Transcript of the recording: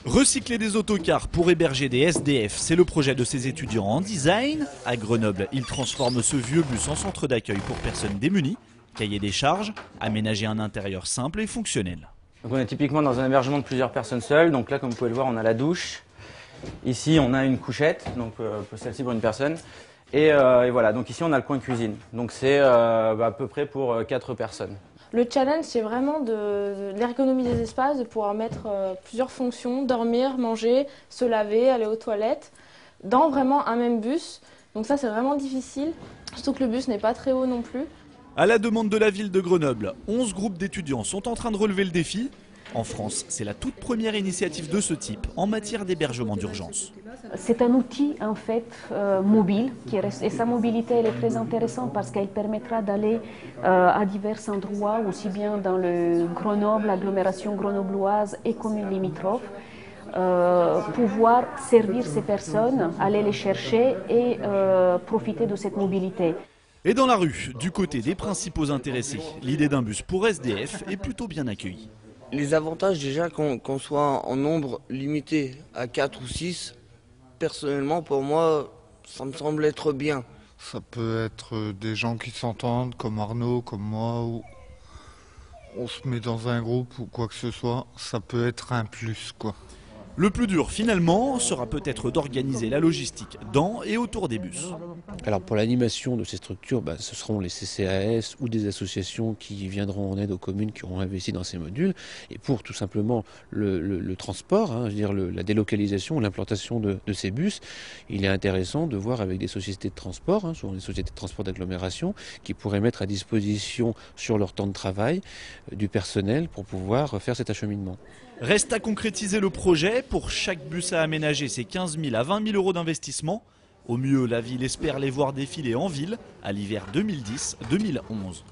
Recycler des autocars pour héberger des SDF, c'est le projet de ces étudiants en design. À Grenoble, ils transforment ce vieux bus en centre d'accueil pour personnes démunies. Cahier des charges, aménager un intérieur simple et fonctionnel. Donc on est typiquement dans un hébergement de plusieurs personnes seules. Donc là, comme vous pouvez le voir, on a la douche. Ici, on a une couchette, donc celle-ci pour une personne. Et voilà, donc ici, on a le coin cuisine. Donc c'est à peu près pour 4 personnes. Le challenge, c'est vraiment de l'ergonomie des espaces, de pouvoir mettre plusieurs fonctions, dormir, manger, se laver, aller aux toilettes, dans vraiment un même bus. Donc ça, c'est vraiment difficile, surtout que le bus n'est pas très haut non plus. À la demande de la ville de Grenoble, 11 groupes d'étudiants sont en train de relever le défi. En France, c'est la toute première initiative de ce type en matière d'hébergement d'urgence. C'est un outil en fait mobile et sa mobilité elle est très intéressante parce qu'elle permettra d'aller à divers endroits, aussi bien dans le Grenoble, l'agglomération grenobloise et communes limitrophes, pouvoir servir ces personnes, aller les chercher et profiter de cette mobilité. Et dans la rue, du côté des principaux intéressés, l'idée d'un bus pour SDF est plutôt bien accueillie. Les avantages déjà qu'on soit en nombre limité à 4 ou 6, personnellement pour moi ça me semble être bien. Ça peut être des gens qui s'entendent comme Arnaud, comme moi, ou on se met dans un groupe ou quoi que ce soit, ça peut être un plus quoi. Le plus dur finalement sera peut-être d'organiser la logistique dans et autour des bus. Alors pour l'animation de ces structures, ce seront les CCAS ou des associations qui viendront en aide aux communes qui auront investi dans ces modules. Et pour tout simplement le transport, je veux dire la délocalisation, l'implantation de ces bus, il est intéressant de voir avec des sociétés de transport, souvent des sociétés de transport d'agglomération, qui pourraient mettre à disposition sur leur temps de travail du personnel pour pouvoir faire cet acheminement. Reste à concrétiser le projet. Pour chaque bus à aménager, c'est 15 000 à 20 000 euros d'investissement. Au mieux, la ville espère les voir défiler en ville à l'hiver 2010-2011.